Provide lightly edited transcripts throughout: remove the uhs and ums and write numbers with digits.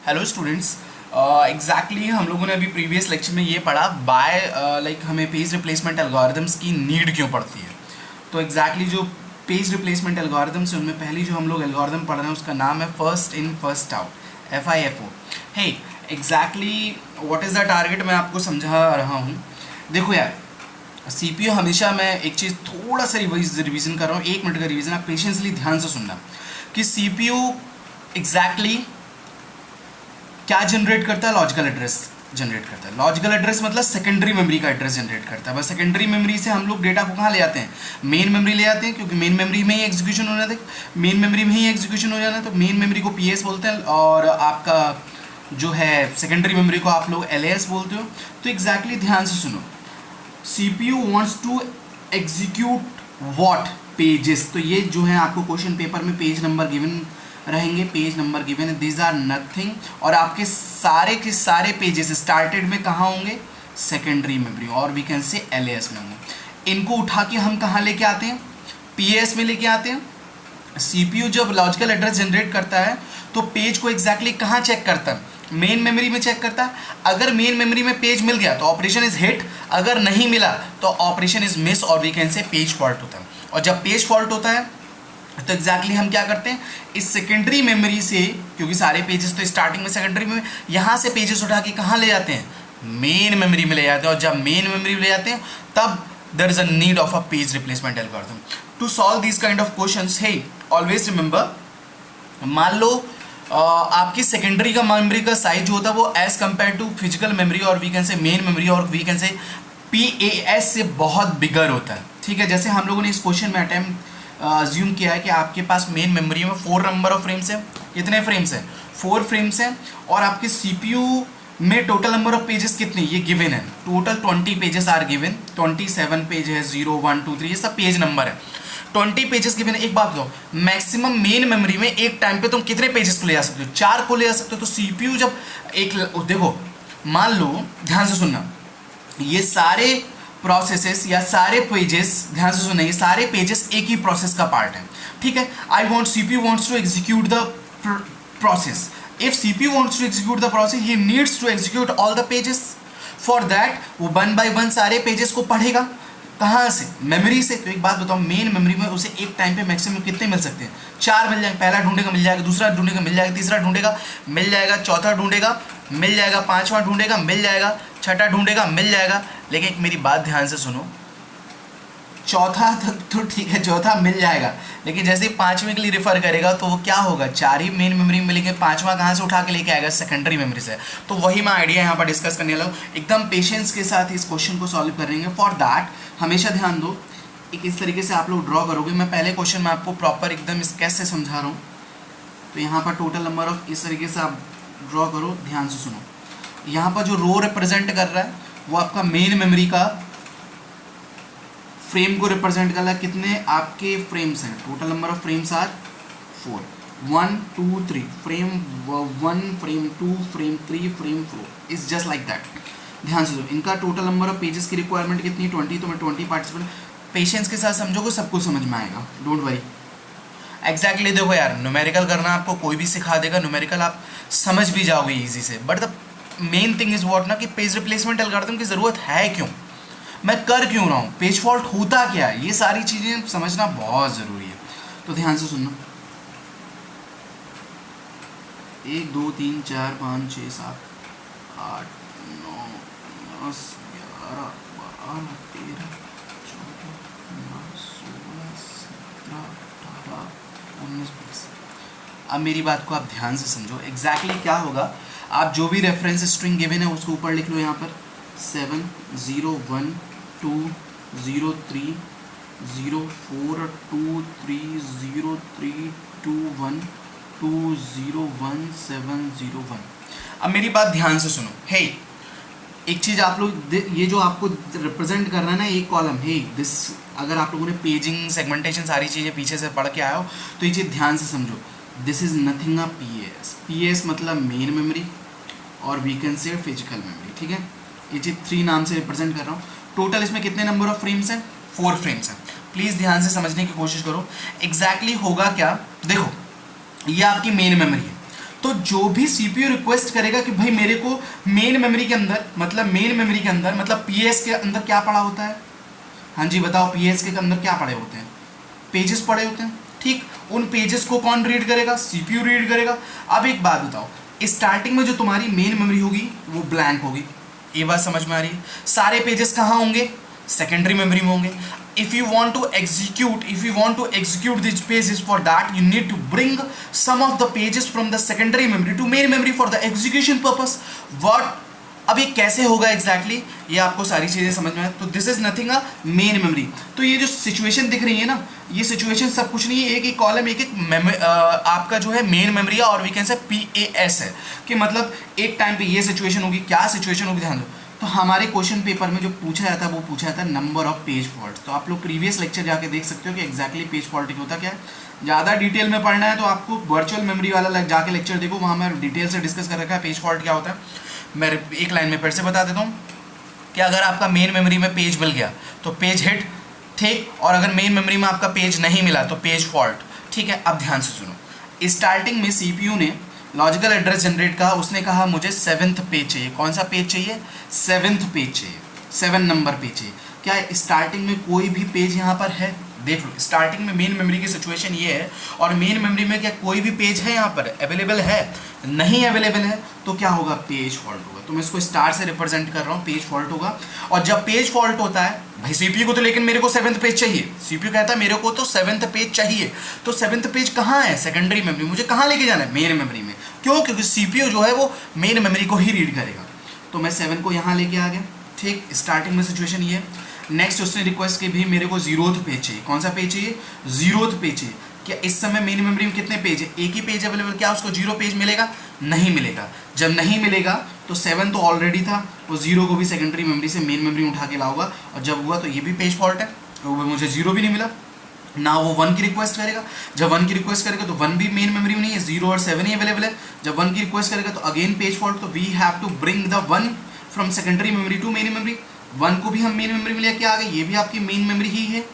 Hello students. Exactly हम लोगों ने अभी प्रीवियस लेक्चर में ये पढ़ा बाय हमें पेज रिप्लेसमेंट एल्गोरिदम्स की नीड क्यों पड़ती है। तो एग्जैक्टली जो पेज रिप्लेसमेंट एल्गोरिदम्स है उनमें पहली जो हम लोग एल्गोरिदम पढ़ रहे हैं उसका नाम है first in first out, FIFO। Hey exactly what is the target, मैं आपको समझा रहा हूँ। देखो यार, CPU हमेशा, मैं एक चीज़ थोड़ा सा रिवीजन कर रहा हूँ, 1 मिनट का रिवीजन, आप पेशेंसली ध्यान से सुनना कि CPU एग्जैक्टली क्या जनरेट करता है, लॉजिकल एड्रेस जनरेट करता है। लॉजिकल एड्रेस मतलब सेकेंडरी मेमोरी का एड्रेस जनरेट करता है। बस सेकेंडरी मेमोरी से हम लोग डेटा को कहाँ ले आते हैं, मेन मेमोरी ले आते हैं, क्योंकि मेन मेमोरी में ही एग्जीक्यूशन हो जाता है। मेन मेमोरी में ही एग्जीक्यूशन हो जाता है तो मेन मेमोरी को PS बोलते हैं और आपका जो है सेकेंडरी मेमोरी को आप लोग LAS बोलते हो। तो एग्जैक्टली ध्यान से सुनो, CPU wants to execute what pages। तो ये जो है आपको क्वेश्चन पेपर में पेज नंबर गिवन रहेंगे, पेज नंबर गिवन है, दिस आर नथिंग। और आपके सारे के सारे पेजेस स्टार्टेड में कहाँ होंगे, सेकेंडरी मेमोरी और वी कैन से LAS में होंगे। इनको उठा के हम कहाँ लेके आते हैं, PS में लेके आते हैं। CPU जब लॉजिकल एड्रेस जनरेट करता है तो पेज को एग्जैक्टली कहाँ चेक करता है, मेन मेमोरी में चेक करता है। अगर मेन मेमोरी में पेज मिल गया तो ऑपरेशन इज हिट, अगर नहीं मिला तो ऑपरेशन इज मिस और we can say page fault होता है। और जब पेज फॉल्ट होता है तो एग्जैक्टली हम क्या करते हैं, इस सेकेंडरी मेमोरी से, क्योंकि सारे पेजेस तो स्टार्टिंग में सेकेंडरी में, यहाँ से पेजेस उठा के कहाँ ले जाते हैं, मेन मेमोरी में ले जाते हैं। और जब मेन मेमोरी में ले जाते हैं तब there is a need of a page replacement algorithm to solve this kind of questions. Hey always remember, मान लो आपकी सेकेंडरी का मेमोरी का साइज जो होता है वो as compare to physical memory और we can say main memory और वी कैन से PAS से बहुत बिगर होता है। ठीक है, जैसे हम लोगों ने इस क्वेश्चन में अटेम्प्ट ज्यूम किया है कि आपके पास मेन मेमोरी में 4 नंबर ऑफ फ्रेम्स हैं। कितने फ्रेम्स हैं, 4 फ्रेम्स हैं। और आपके CPU में टोटल नंबर ऑफ पेजेस कितने, ये गिवन है, total 20 pages are given, 27 page है, 0 1 2 3 ये सब पेज नंबर है, 20 पेजेस गिवन है। एक बात बताओ, मैक्सिमम मेन मेमोरी में एक टाइम पे तुम कितने पेजेस को ले जा सकते हो, 4 को ले जा सकते हो। तो CPU जब एक, देखो मान लो, ध्यान से सुनना, ये सारे प्रोसेसेस या सारे पेजेस, ध्यान से सुनना, ये सारे पेजेस एक ही प्रोसेस का पार्ट है। ठीक है, CPU wants to execute the process. If CPU wants to execute the process, he needs to execute all the pages. For that वो 1 by 1 सारे पेजेस को पढ़ेगा। कहाँ से, मेमोरी से। तो एक बात बताओ, मेन मेमोरी में उसे एक टाइम पे मैक्सिमम कितने मिल सकते हैं, 4 मिल जाएंगे। पहला ढूंढेगा मिल जाएगा, दूसरा ढूंढेगा मिल जाएगा, तीसरा ढूंढेगा मिल जाएगा, चौथा ढूंढेगा मिल जाएगा, 5वां ढूंढेगा मिल जाएगा, 6ठा ढूंढेगा मिल जाएगा। लेकिन एक मेरी बात ध्यान से सुनो, चौथा तक तो ठीक है, चौथा मिल जाएगा, लेकिन जैसे ही 5वें के लिए रेफर करेगा तो वो क्या होगा, 4 ही मेन मेमोरी में मिलेंगे, 5वां कहाँ से उठा के लेके आएगा, सेकेंडरी मेमोरी से। तो वही मैं आइडिया यहाँ पर डिस्कस करने लगा, एकदम पेशेंस के साथ इस क्वेश्चन को सॉल्व करेंगे। फॉर दैट हमेशा ध्यान दो, एक इस तरीके से आप लोग ड्रॉ करोगे। मैं पहले क्वेश्चन में आपको प्रॉपर एकदम स्केच से समझा रहा हूँ। तो यहाँ पर टोटल नंबर ऑफ, इस तरीके से आप ड्रॉ करो, ध्यान से सुनो। यहाँ पर जो रो रिप्रेजेंट कर रहा है वो आपका मेन मेमोरी का फ्रेम को रिप्रेजेंट कर रहा है। कितने आपके फ्रेम्स हैं, total number of frames are 4, 1 2 3 frame 1 frame 2 frame 3 frame 4 is just like that. ध्यान से दो, इनका टोटल नंबर ऑफ पेजेस की रिक्वायरमेंट कितनी, 20। तो मैं 20 पार्टिसिपेंट, पेशेंस के साथ समझोगे सबको समझ में आएगा, डोंट वरी। एग्जैक्टली देखो यार, न्यूमेरिकल करना आपको कोई भी सिखा देगा, न्यूमेरिकल आप समझ भी जाओगे ईजी से। But the main thing is what ना, कि पेज रिप्लेसमेंट एल्गोरिथम की ज़रूरत है क्यों, मैं कर क्यों रहा हूँ, पेज फॉल्ट होता क्या है, ये सारी चीज़ें समझना बहुत ज़रूरी है। तो ध्यान से सुनना, 1 2 3 4 5 6 7 8 9 10 11 12 13 14 15 16 17 18 19 20। अब मेरी बात को आप ध्यान से समझो, एग्जैक्टली क्या होगा, आप जो भी रेफरेंस स्ट्रिंग गिवन है उसको ऊपर लिख लो, यहाँ पर 7 0 1 2 0 3 0 4 2 3 0 3 2 1 2 0 1 7 0 1। अब मेरी बात ध्यान से सुनो, हे एक चीज़ आप लोग, ये जो आपको रिप्रेजेंट करना है ना एक कॉलम, हे दिस, अगर आप लोगों ने पेजिंग सेगमेंटेशन सारी चीज़ें पीछे से पढ़ के आए हो तो ये चीज़ ध्यान से समझो। This is nothing a PS मतलब मेन मेमोरी और we can say physical memory. ठीक है, ये चीज़ 3 नाम से रिप्रेजेंट कर रहा हूँ। टोटल इसमें कितने नंबर ऑफ फ्रेम्स हैं, 4 फ्रेम्स हैं। प्लीज़ ध्यान से समझने की कोशिश करो। एग्जैक्टली होगा क्या, देखो ये आपकी मेन मेमोरी है, तो जो भी सीपीयू रिक्वेस्ट करेगा कि भाई मेरे को मेन मेमोरी के अंदर, मतलब मेन मेमोरी के अंदर मतलब पीएस के अंदर क्या पड़ा होता है, हाँ जी बताओ, पीएस के अंदर क्या पड़े होते हैं, पेजेस पड़े होते हैं, ठीक। उन पेजेस को कौन रीड करेगा, सीपीयू रीड करेगा। अब एक बात बताओ, स्टार्टिंग में जो तुम्हारी मेन मेमोरी होगी वो ब्लैंक होगी, ये बात समझ में आ रही है। सारे पेजेस कहाँ होंगे, सेकेंडरी मेमोरी में होंगे। if you want to execute these pages, for that you need to bring some of the pages from the secondary memory to main memory for the execution purpose. what अब ये कैसे होगा exactly ये आपको सारी चीज़ें समझ में आए। तो this is nothing a main memory. तो ये जो सिचुएशन दिख रही है ना, ये सिचुएशन सब कुछ नहीं है, एक एक कॉलम एक एक आपका जो है मेन मेमोरी है, और वी कैन से PAS है कि मतलब एक टाइम पे ये सिचुएशन होगी। क्या सिचुएशन होगी ध्यान दो। तो हमारे क्वेश्चन पेपर में जो पूछा जाता है वो पूछा जाता है नंबर ऑफ पेज फॉल्ट। तो आप लोग प्रीवियस लेक्चर जाके देख सकते हो कि एग्जैक्टली पेज फॉल्टिंग होता क्या है। ज़्यादा डिटेल में पढ़ना है तो आपको वर्चुअल मेमोरी वाला जाके लेक्चर देखो, वहाँ मैं डिटेल से डिस्कस कर रखा है पेज फॉल्ट क्या होता है। मैं एक लाइन में फिर से बता देता हूँ कि अगर आपका मेन मेमोरी में पेज मिल गया तो पेज हिट, ठीक, और अगर मेन मेमोरी में आपका पेज नहीं मिला तो पेज फॉल्ट, ठीक है। अब ध्यान से सुनो, स्टार्टिंग में सीपीयू ने लॉजिकल एड्रेस जनरेट कहा, उसने कहा मुझे 7th पेज चाहिए। कौन सा पेज चाहिए, 7th पेज चाहिए, 7 नंबर पेज चाहिए। क्या स्टार्टिंग में कोई भी पेज यहाँ पर है, देख लो स्टार्टिंग में मेन मेमोरी की सिचुएशन ये है, और मेन मेमोरी में क्या कोई भी पेज है यहाँ पर अवेलेबल है, नहीं अवेलेबल है, तो क्या होगा, पेज फॉल्ट होगा। तो मैं इसको स्टार से रिप्रेजेंट कर रहा हूँ, पेज फॉल्ट होगा। और जब पेज फॉल्ट होता है भाई सीपीयू को तो, लेकिन मेरे को 7th पेज चाहिए, सीपीयू कहता है मेरे को तो 7th पेज चाहिए, तो 7th पेज कहाँ है, सेकेंडरी मेमोरी, मुझे कहाँ लेके जाना है, मेन मेमोरी में। क्यों, क्योंकि सीपीयू जो है वो मेन मेमोरी को ही रीड करेगा। तो मैं 7 को यहाँ लेके आ गया, ठीक। स्टार्टिंग में सिचुएशन ये। नेक्स्ट उसने रिक्वेस्ट की भी मेरे को 0th पेज चाहिए। कौन सा पेज चाहिए, 0th पेज चाहिए। क्या इस समय मेन मेमोरी में कितने पेज है, एक ही पेज अवेलेबल, क्या उसको 0 पेज मिलेगा, नहीं मिलेगा। जब नहीं मिलेगा तो 7 तो ऑलरेडी था, वो 0 को भी सेकेंडरी मेमोरी से मेन मेमोरी उठा के लाऊंगा, और जब हुआ तो ये भी पेज फॉल्ट है, तो मुझे 0 भी नहीं मिला ना। वो 1 की रिक्वेस्ट करेगा, जब 1 की रिक्वेस्ट करेगा तो 1 भी मेन मेमोरी में नहीं है, 0 और 7 ही अवेलेबल है। जब 1 की रिक्वेस्ट करेगा तो अगेन पेज फॉल्ट, तो we have to bring the 1 from secondary memory to main memory. 1 को भी हम मेन मेमोरी में लेके आ गए, ये भी आपकी मेन मेमोरी ही है।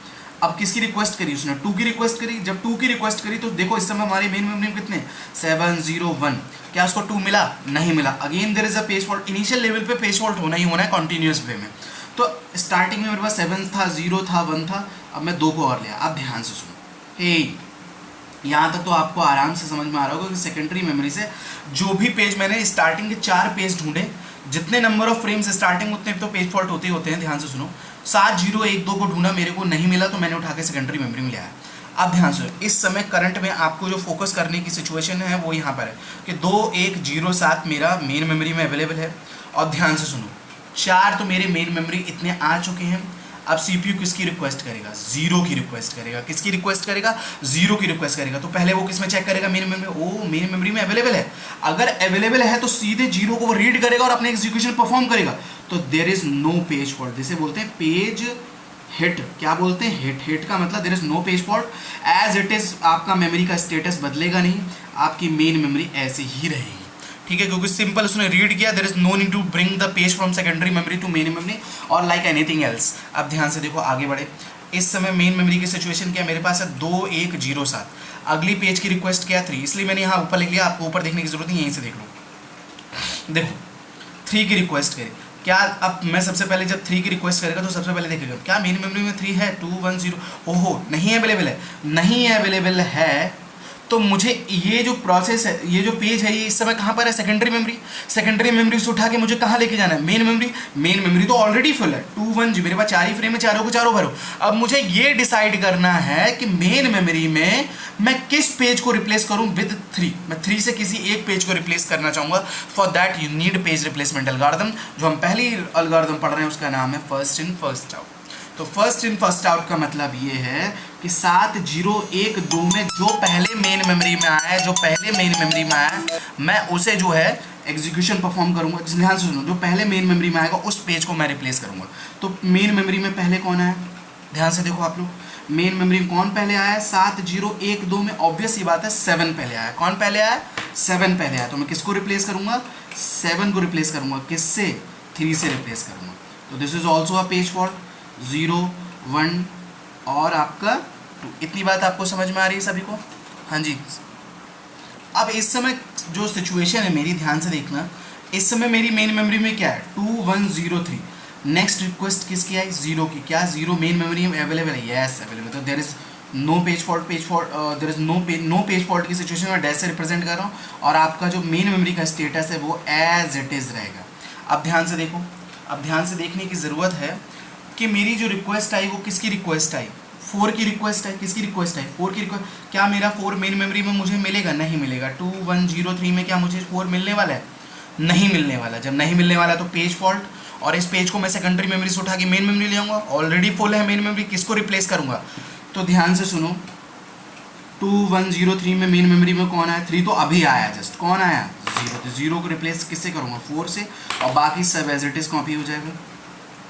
अब किसकी रिक्वेस्ट करी उसने, 2 की रिक्वेस्ट करी। जब 2 की रिक्वेस्ट करी तो देखो इस समय हमारे मेन मेमोरी में कितने, 7 0 1, क्या उसको 2 मिला, नहीं मिला। Again there is a page fault. Initial level पे पेज फॉल्ट होना ही होना है कॉन्टिन्यूस वे में। तो स्टार्टिंग में मेरे पास 7 था, 0 था, 1 था, अब मैं 2 को और लिया। अब ध्यान से सुनो, हे यहाँ तक तो आपको आराम से समझ में आ रहा होगा कि सेकेंडरी मेमोरी से जो भी पेज मैंने स्टार्टिंग के 4 पेज ढूंढे, जितने नंबर ऑफ फ्रेम्स स्टार्टिंग उतने तो पेज फॉल्ट होते ही होते हैं। ध्यान से सुनो, 7 0 1 2 को ढूंढा, मेरे को नहीं मिला तो मैंने उठा के सेकेंडरी मेमोरी में लिया है। अब ध्यान से, इस समय करंट में आपको जो फोकस करने की सिचुएशन है वो यहाँ पर है कि 2 1 0 7 मेरा मेन मेमोरी में अवेलेबल है। और ध्यान से सुनो, 4 तो मेरे मेन मेमोरी इतने आ चुके हैं। अब सीपीयू किसकी रिक्वेस्ट करेगा, 0 की रिक्वेस्ट करेगा। किसकी रिक्वेस्ट करेगा, 0 की रिक्वेस्ट करेगा। तो पहले वो किस में चेक करेगा, मेन मेमोरी में। ओ मेन मेमोरी में अवेलेबल है, अगर अवेलेबल है तो सीधे 0 को वो रीड करेगा और अपने एग्जीक्यूशन परफॉर्म करेगा। तो there is no page fault, जिसे बोलते हैं पेज हिट। क्या बोलते हैं, हिट। हिट का मतलब there is no page fault, as it is. आपका मेमोरी का स्टेटस बदलेगा नहीं, आपकी मेन मेमोरी ऐसे ही रहेगी, ठीक है, क्योंकि सिंपल उसने रीड किया। There is no need to bring the page from secondary memory to main memory और लाइक एनीथिंग एल्स। अब ध्यान से देखो, आगे बढ़े। इस समय मेन मेमोरी की सिचुएशन क्या, मेरे पास है 2 1 0 7। अगली पेज की रिक्वेस्ट क्या, 3, इसलिए मैंने यहाँ ऊपर लिख लिया। आपको ऊपर देखने की जरूरत नहीं, यहीं से देख लो। देखो 3 की रिक्वेस्ट करें, क्या अब मैं सबसे पहले जब 3 की रिक्वेस्ट करेगा तो सबसे पहले देखेगा क्या मेन मेमोरी में 3 है, 2 1 0। ओहो, नहीं अवेलेबल है, नहीं अवेलेबल है। तो मुझे ये जो प्रोसेस है, ये जो पेज है, ये इस समय कहाँ पर है, सेकेंडरी मेमोरी। सेकेंडरी मेमोरी से उठा के मुझे कहाँ लेके जाना है, मेन मेमोरी। मेन मेमोरी तो ऑलरेडी फुल है, 2 1 0, मेरे पास 4 ही फ्रेम है, चारों को चारों भरो। अब मुझे ये डिसाइड करना है कि मेन मेमोरी में मैं किस पेज को रिप्लेस करूं विद 3। मैं 3 से किसी एक पेज को रिप्लेस करना चाहूँगा। For that you need page replacement algorithm. जो हम पहली एल्गोरिथम पढ़ रहे हैं उसका नाम है फर्स्ट इन फर्स्ट आउट। तो फर्स्ट इन फर्स्ट आउट का मतलब ये है कि 7 0 1 2 में जो पहले मेन मेमोरी में आया है, जो पहले मेन मेमोरी में आया है, मैं उसे जो है एग्जीक्यूशन परफॉर्म करूंगा। ध्यान से सुनो, जो पहले मेन मेमोरी में आएगा उस पेज को मैं रिप्लेस करूंगा। तो मेन मेमोरी में पहले कौन आया, ध्यान से देखो आप लोग, मेन मेमोरी में कौन पहले आया है, 7 0 1 2 में ऑब्वियस ही बात है 7 पहले आया। कौन पहले आया, 7 पहले आया। तो मैं किसको रिप्लेस करूंगा, 7 को रिप्लेस करूंगा। किससे, 3 से रिप्लेस करूंगा। तो this is also a page fault. 0 1 और आपका 2। इतनी बात आपको समझ में आ रही है सभी को, हाँ जी। अब इस समय जो सिचुएशन है मेरी, ध्यान से देखना, इस समय मेरी मेन मेमोरी में क्या है 2103। नेक्स्ट रिक्वेस्ट किसकी आई, 0 की। क्या 0 मेन मेमोरी में अवेलेबल है? Yes available. तो there is no page fault, there is no page fault की सिचुएशन में डैश से रिप्रेजेंट कर रहा हूँ, और आपका जो मेन मेमोरी का स्टेटस है वो एज इट इज़ रहेगा। अब ध्यान से देखो, अब ध्यान से देखने की ज़रूरत है कि मेरी जो रिक्वेस्ट आई वो किसकी रिक्वेस्ट आई, 4 की रिक्वेस्ट है। किसकी रिक्वेस्ट है? 4 की रिक्वेस्ट। क्या मेरा 4 मेन मेमोरी में मुझे मिलेगा? नहीं मिलेगा। 2103 में क्या मुझे 4 मिलने वाला है? नहीं मिलने वाला। जब नहीं मिलने वाला तो पेज फॉल्ट, और इस पेज को मैं सेकेंडरी मेमोरी से उठा के मेन मेमोरी ले आऊँगा। ऑलरेडी फुल है मेन मेमोरी, किसको रिप्लेस करूँगा? तो ध्यान से सुनो, 2103 में मेन मेमोरी में कौन आया? 3 तो अभी आया जस्ट। कौन आया? 0। तो 0 को रिप्लेस किससे करूँगा? 4 से, और बाकी सब एज इट इज़ कॉपी हो जाएगा,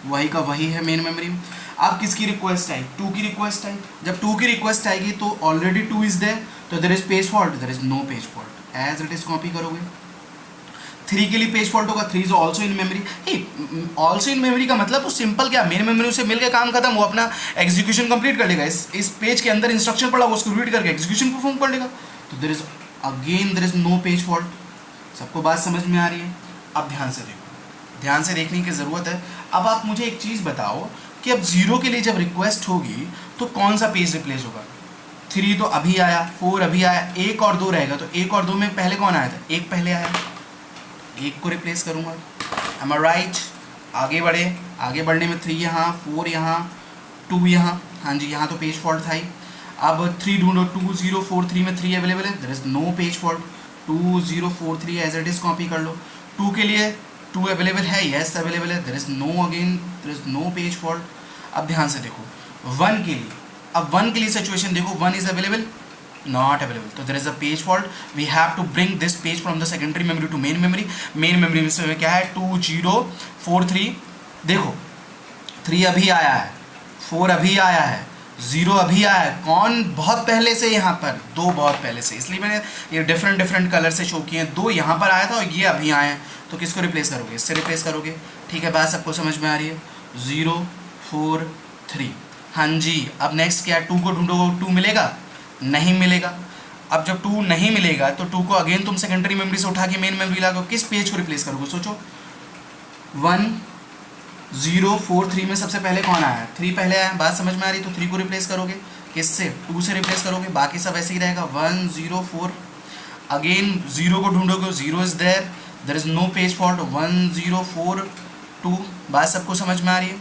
वही का वही है मेन मेमोरी में। अब किसकी रिक्वेस्ट आई? 2 की रिक्वेस्ट आई। जब 2 की रिक्वेस्ट आएगी तो ऑलरेडी 2 इज देयर, तो there is page fault, there is no page fault, as it is copy करोगे। 3 के लिए पेज फॉल्ट होगा, 3 is also in memory. Also in memory का मतलब तो सिंपल, क्या मेन मेमोरी से मिलकर काम खत्म, वो अपना एग्जीक्यूशन कंप्लीट कर लेगा। इस पेज के अंदर इंस्ट्रक्शन पड़ा, वो उसको रीड करके एग्जीक्यूशन परफॉर्म कर लेगा। तो there is again there is no page fault. सबको बात समझ में आ रही है? अब ध्यान से देखो, ध्यान से देखने की ज़रूरत है। अब आप मुझे एक चीज़ बताओ कि अब 0 के लिए जब रिक्वेस्ट होगी तो कौन सा पेज रिप्लेस होगा? 3 तो अभी आया, 4 अभी आया, 1 और 2 रहेगा। तो 1 और 2 में पहले कौन आया था? 1 पहले आया, 1 को रिप्लेस करूँगा। एम आई राइट? आगे बढ़े, आगे बढ़ने में 3 यहाँ, 4 यहाँ, 2 यहाँ। हाँ जी, यहाँ तो पेज फॉल्ट था ही। अब 3 ढूंढो, 2043 में 3 अवेलेबल है, there is no page fault. 2043 as it is copy कर लो। 2 के लिए 2 अवेलेबल है, यस अवेलेबल है, there is no, again there is no page fault. अब ध्यान से देखो 1 के लिए, अब 1 के लिए सिचुएशन देखो, 1 इज अवेलेबल, नॉट अवेलेबल, तो there is a page fault. We have to bring this page from the secondary memory to main memory. Main memory में क्या है? 2043। देखो 3 अभी आया है, 4 अभी आया है, 0 अभी आया है। कौन बहुत पहले से? यहाँ पर 2 बहुत पहले से, इसलिए मैंने ये डिफरेंट कलर से शो किए हैं। 2 यहाँ पर आया था और ये अभी आए हैं, तो किसको रिप्लेस करोगे? इससे रिप्लेस करोगे। ठीक है, बात सबको समझ में आ रही है? 0 4 3। हाँ जी, अब नेक्स्ट क्या है? 2 को ढूंढोगे, 2 मिलेगा? नहीं मिलेगा। अब जब 2 नहीं मिलेगा तो 2 को अगेन तुम सेकेंडरी मेमोरी से उठा के मेन मेमोरी लागो, किस पेज को रिप्लेस करोगे? सोचो। 1043 में सबसे पहले कौन आया? 3 पहले आया, बात समझ में आ रही? तो 3 को रिप्लेस करोगे किससे? 2 से रिप्लेस करोगे, बाकी सब ऐसे ही रहेगा। 104 अगेन 0 को ढूंढोगे, 0 is there is no page fault. 1042, बात सबको समझ में आ रही है?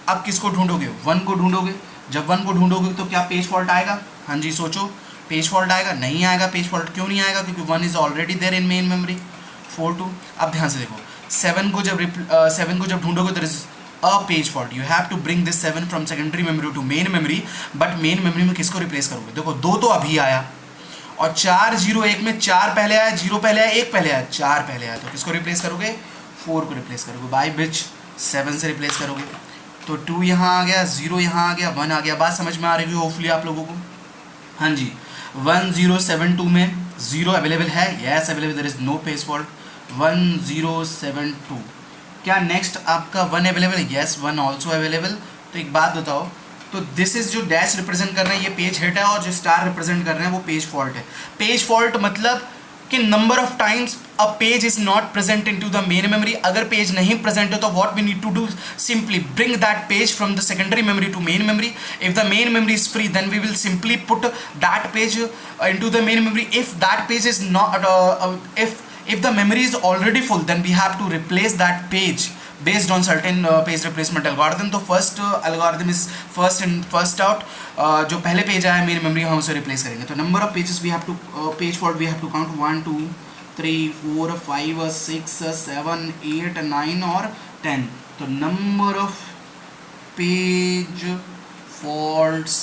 अब किसको ढूंढोगे? 1 को ढूंढोगे। जब 1 को ढूंढोगे तो क्या पेज फॉल्ट आएगा? हाँ जी, सोचो, पेज फॉल्ट आएगा? नहीं आएगा। पेज फॉल्ट क्यों नहीं आएगा? क्योंकि 1 is already there in main memory. 42। अब ध्यान से देखो, 7 को जब ढूंढोगे there is a page fault. You have to bring this 7 from secondary memory to main memory, but main memory में किसको रिप्लेस करोगे? देखो 2 तो अभी आया, और 401 में 4 पहले आया, 0 पहले आया, 1 पहले आया, 4 पहले आया, तो किसको रिप्लेस करोगे? 4 को रिप्लेस करोगे। बाय बिच 7 से रिप्लेस करोगे। तो 2 यहाँ आ गया, 0 यहाँ आ गया, 1 आ गया। बात समझ में आ रही है होपफुली आप लोगों को? हाँ जी। 1072 में 0 अवेलेबल है, yes available, there is no page fault. 1072, क्या नेक्स्ट आपका 1 अवेलेबल है? Yes, 1 also available. तो एक बात बताओ, तो दिस इज जो डैश रिप्रेजेंट कर रहे हैं ये पेज हिट है, और जो स्टार रिप्रेजेंट कर रहे हैं वो पेज फॉल्ट है। पेज फॉल्ट मतलब कि number of times a page is not present into the main memory. अगर पेज नहीं प्रेजेंट हो तो what we need to do, simply bring that page from the secondary memory to main memory. If the main memory is free then we will simply put that page into the main memory. If that page is not, if the memory is already full then we have to replace that page based on certain page replacement algorithm. तो first algorithm is first out, जो पहले page आया मेरी memory हम उसे replace करेंगे। तो number of pages we have to, page fault we have to count 1 2 3 4 5 6 7 8 9 और 10। तो नंबर ऑफ पेज फॉल्ट्स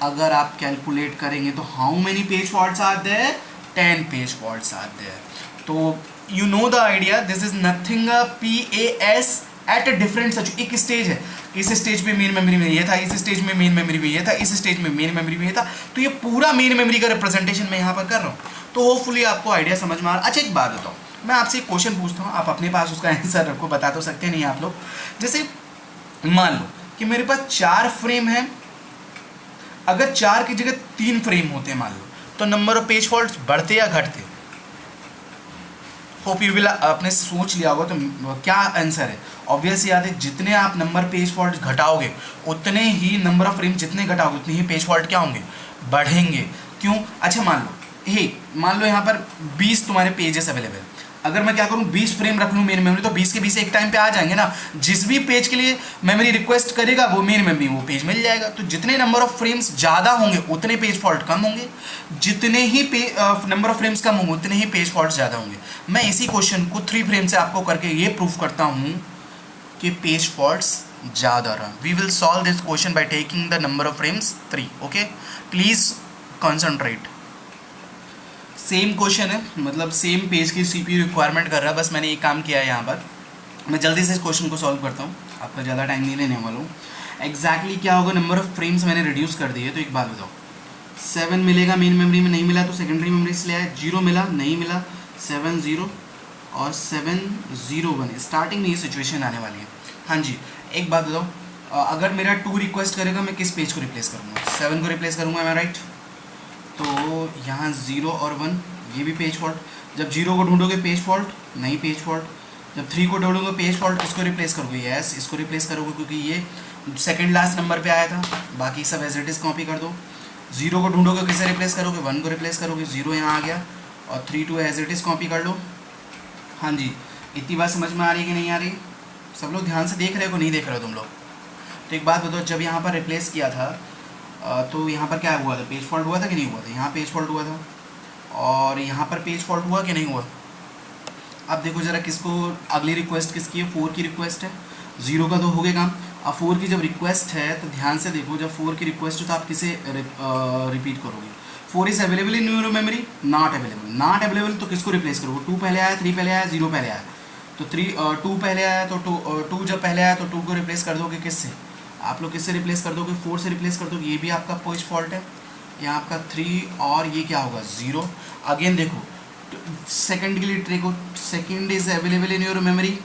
अगर आप कैलकुलेट करेंगे तो how many page faults are there? 10 page faults are there. तो you know the idea, this is nothing PAS at a different such. एक stage है, इस स्टेज पे मेन मेमोरी में ये था, इस स्टेज में मेन मेमोरी में ये था, इस स्टेज में मेन मेमोरी में ये था। तो ये पूरा मेन मेमोरी का रिप्रेजेंटेशन मैं यहाँ पर कर रहा हूँ। तो होपफुली आपको आइडिया समझ में आ रहा। अच्छा एक बात बताओ, मैं आपसे एक क्वेश्चन पूछता हूँ, आप अपने पास उसका आंसर रखो, बता तो सकते नहीं आप लोग। जैसे मान लो कि मेरे पास 4 फ्रेम है, अगर 4 की जगह 3 फ्रेम होते हैं मान लो, तो नंबर ऑफ पेज फॉल्ट्स बढ़ते या घटते? होप यू विल आपने सोच लिया होगा तो क्या आंसर है। ऑब्वियस याद है, जितने आप नंबर पेज फॉल्ट घटाओगे उतने ही नंबर ऑफ फ्रेम जितने घटाओगे उतने ही पेज फॉल्ट क्या होंगे, बढ़ेंगे। क्यों? अच्छा मान लो यहाँ पर 20 तुम्हारे पेजेस अवेलेबल, अगर मैं क्या करूँ 20 फ्रेम रख लूँ मेन मेमोरी, तो 20 के 20 एक टाइम पे आ जाएंगे ना। जिस भी पेज के लिए मेमोरी रिक्वेस्ट करेगा वो मेन मेमोरी वो पेज मिल जाएगा। तो जितने नंबर ऑफ फ्रेम्स ज़्यादा होंगे उतने पेज फॉल्ट कम होंगे, जितने ही नंबर ऑफ फ्रेम्स कम होंगे उतने ही पेज फॉल्ट ज़्यादा होंगे। मैं इसी क्वेश्चन को 3 फ्रेम से आपको करके ये प्रूफ करता हूँ कि पेज फॉल्ट्स ज़्यादा रहा। We will solve this question by taking the number of frames 3। Okay, please concentrate. Same question है, मतलब सेम पेज की सीपीयू रिक्वायरमेंट कर रहा है, बस मैंने एक काम किया है यहाँ पर। मैं जल्दी से इस क्वेश्चन को सॉल्व करता हूँ, आपका ज़्यादा टाइम नहीं लेने वाला हूँ। एग्जैक्टली क्या होगा, नंबर ऑफ फ्रेम्स मैंने रिड्यूस कर दिए। तो एक बात बताओ, 7 मिलेगा मेन मेमोरी में, नहीं मिला तो सेकेंडरी मेमोरी से ले आया। 0 मिला, नहीं मिला, 7 0 और 7 0 1। स्टार्टिंग में ये सिचुएशन आने वाली है। हाँ जी, एक बात बताओ, अगर मेरा 2 रिक्वेस्ट करेगा मैं किस पेज को रिप्लेस करूँगा? 7 को रिप्लेस करूँगा, मैं राइट? तो यहाँ 0 और 1 ये भी पेज फॉल्ट। जब 0 को ढूंढोगे पेज फॉल्ट, नहीं पेज फॉल्ट। जब 3 को ढूंढोगे पेज फॉल्ट, इसको रिप्लेस करोगे, यस इसको रिप्लेस करोगे क्योंकि ये सेकंड लास्ट नंबर पे आया था। बाकी सब एज इट इज़ कॉपी कर दो। 0 को ढूंढोगे किसे रिप्लेस करोगे? 1 को रिप्लेस करोगे, 0 यहाँ आ गया और 3 2 एज इट इज़ कॉपी कर लो। हाँ जी, इतनी बात समझ में आ रही है कि नहीं आ रही? सब लोग ध्यान से देख रहे हो कि नहीं देख रहे हो तुम लोग? तो एक बात बताओ, जब यहाँ पर रिप्लेस किया था तो यहाँ पर क्या हुआ था? पेज फॉल्ट हुआ था कि नहीं हुआ था? यहाँ पेज फॉल्ट हुआ था और यहाँ पर पेज फॉल्ट हुआ कि नहीं हुआ? अब देखो ज़रा किसको, अगली रिक्वेस्ट किसकी है? 4 की रिक्वेस्ट है। 0 का तो हो गया काम। अब 4 की जब रिक्वेस्ट है तो ध्यान से देखो, जब 4 की रिक्वेस्ट हो तो आप किसे रिपीट करोगे? 4 is available in your memory, not available. Not available तो किसको रिप्लेस करोगे? 2 पहले आया, 3 पहले आया, 0 पहले आया। तो 2 पहले आया तो 2 जब पहले आया तो 2 को रिप्लेस कर दोगे किससे? आप लोग किससे रिप्लेस कर दोगे? 4 से रिप्लेस कर दोगे। ये भी आपका पेज फॉल्ट है। यहाँ आपका 3 और ये क्या होगा? 0। अगेन देखो, सेकंड के लिए देखो, second is available in your memory,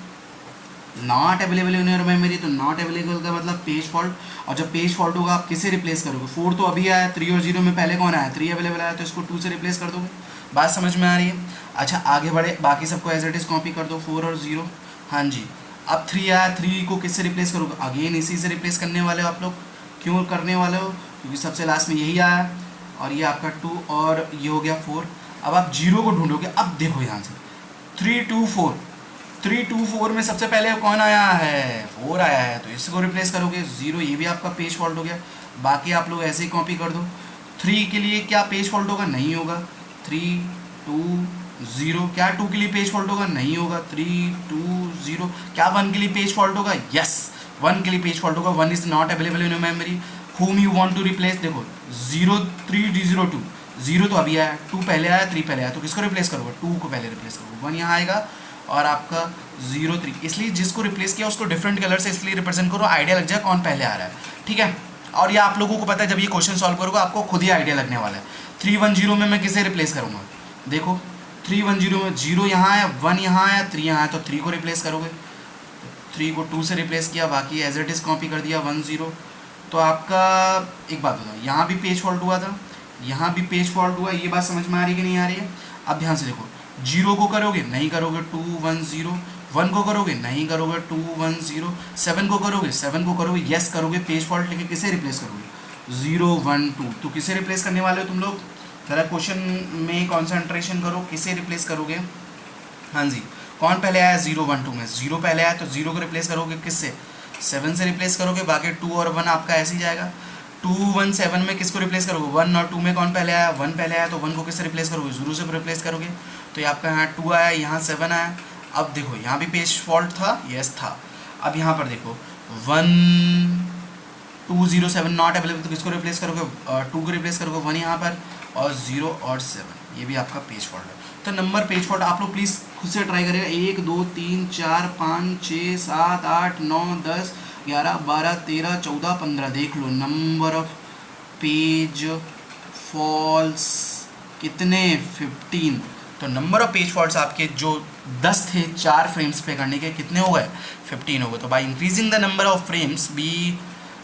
not available in your memory. तो नॉट अवेलेबल का मतलब पेज फॉल्ट। और जब पेज फॉल्ट होगा आप किसे रिप्लेस करोगे? 4 तो अभी आया, 3 और 0 में पहले कौन आया? 3 अवेलेबल आया, तो इसको 2 से रिप्लेस कर दोगे। बात समझ में आ रही है? अच्छा आगे बढ़े, बाकी सबको एज इट इज़ कॉपी कर दो, 4 और 0। हाँ जी, अब 3 आया, 3 को किससे रिप्लेस करोगे? अगेन इसी से रिप्लेस करने वाले हो आप लोग। क्यों करने वाले हो? क्योंकि सबसे लास्ट में यही आया और ये आपका 2 और ये हो गया 4। अब आप 0 को ढूंढोगे। अब देखो यहाँ से 3 2 4, 3 2 4 में सबसे पहले कौन आया है? 4 आया है, तो इसको रिप्लेस करोगे। 0, ये भी आपका पेज फॉल्ट हो गया। बाकी आप लोग ऐसे ही कॉपी कर दो। 3 के लिए क्या पेज फॉल्ट होगा? नहीं होगा। 3 2 0, क्या 2 के लिए पेज फॉल्ट होगा? नहीं होगा। 3 2 0, क्या 1 के लिए पेज फॉल्ट होगा? यस, 1 के लिए पेज फॉल्ट होगा। 1 is not available in your memory, whom you want to replace। देखो 0 3 0 2, 0 तो अभी आया, 2 पहले आया, 3 पहले आया, तो किसको रिप्लेस करोगे? 2 को पहले रिप्लेस करोगे। 1 यहाँ आएगा और आपका 0 3, इसलिए जिसको रिप्लेस किया उसको डिफरेंट कलर से इसलिए रिप्रेजेंट करो, आइडिया लग जाए कौन पहले आ रहा है। ठीक है, और ये आप लोगों को पता है, जब ये क्वेश्चन सॉल्व करोगे आपको खुद ही आइडिया लगने वाला है। 3 1 0 में मैं किसे रिप्लेस करूँगा? देखो 3 1 0 में 0 यहाँ आया, 1 यहाँ आया, 3 यहाँ आया, तो 3 को रिप्लेस करोगे। 3 को 2 से रिप्लेस किया, बाकी एज इट इज़ कॉपी कर दिया 1 0। तो आपका एक बात बताओ, यहाँ भी पेज फॉल्ट हुआ था, यहाँ भी पेज फॉल्ट हुआ। ये बात समझ में आ रही है कि नहीं आ रही है? अब ध्यान से देखो, 0 को करोगे, नहीं करोगे, 2 1 0। 1 को करोगे, नहीं करोगे, 2 1 0। 7 को करोगे, 7 को करोगे, यस करोगे, पेज फॉल्ट लेके किसे रिप्लेस करोगे? 0 1 2। तो किसे रिप्लेस करने वाले हो तुम लोग? ज़रा क्वेश्चन में कॉन्सेंट्रेशन करो, किसे रिप्लेस करोगे? हाँ जी, कौन पहले आया? 0 1 2 में 0 पहले आया, तो 0 को रिप्लेस करोगे किससे? 7 से रिप्लेस करोगे। बाकी 2 और 1 आपका ऐसे ही जाएगा। 2 1 7 में किसको रिप्लेस करोगे? 1 और 2 में कौन पहले आया? 1 पहले आया, तो 1 को किससे रिप्लेस करोगे? 0 से रिप्लेस करोगे। तो ये आपका यहाँ 2 आया, यहाँ 7 आया। अब देखो यहाँ भी पेज फॉल्ट था, यस था। अब यहाँ पर देखो 1 2 0 7 नॉट अवेलेबल, तो किसको रिप्लेस करोगे? 2 को रिप्लेस करोगे। 1 यहाँ पर और 0 और 7, ये भी आपका पेज फॉल्ट है। तो नंबर पेज फॉल्ट आप लोग प्लीज़ खुद से ट्राई करेगा। 1 2 3 4 5 6 7 8 9 10 11 12 13 14 15, देख लो नंबर ऑफ पेज फॉल्ट्स कितने? 15। तो नंबर ऑफ पेज फॉल्ट्स आपके जो 10 थे 4 फ्रेम्स पे करने के, कितने हो गए? 15 हो गए। तो by increasing the number of frames we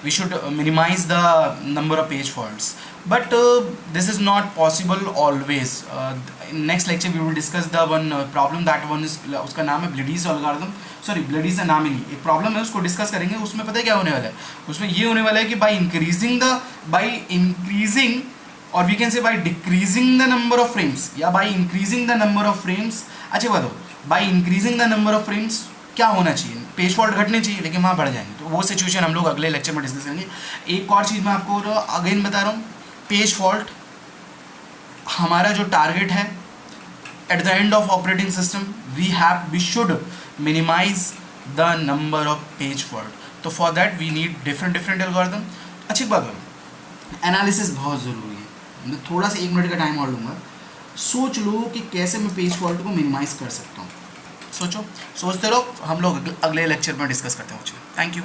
we should minimize the number of page faults, but this is not possible always. In next lecture we will discuss the one problem, that one is उसका नाम है ब्लेडीज algorithm, sorry ब्लेडीज का नाम ही नहीं, एक problem है उसको discuss करेंगे। उसमें पता है क्या होने वाला है, उसमें ये होने वाला है कि बाई इंक्रीजिंग और we can say by decreasing the number of frames या by increasing the number of frames. अच्छा बताओ, by increasing the number of frames क्या होना चाहिए, पेज फॉल्ट घटने चाहिए लेकिन वहाँ बढ़ जाएंगे, तो वो सिचुएशन हम लोग अगले लेक्चर में डिस्कस करेंगे। एक और चीज़ मैं आपको अगेन बता रहा हूँ, पेज फॉल्ट हमारा जो टारगेट है at the end of operating system we should minimize the number of page fault, तो for that we need different algorithm. अच्छी बात है, एनालिसिस बहुत ज़रूरी है। मैं थोड़ा सा 1 मिनट का टाइम और लूँगा, सोच लो कि कैसे मैं पेज फॉल्ट को मिनिमाइज़ कर सकता हूँ। सोचते रहो, हम लोग अगले लेक्चर में डिस्कस करते हैं। Thank you.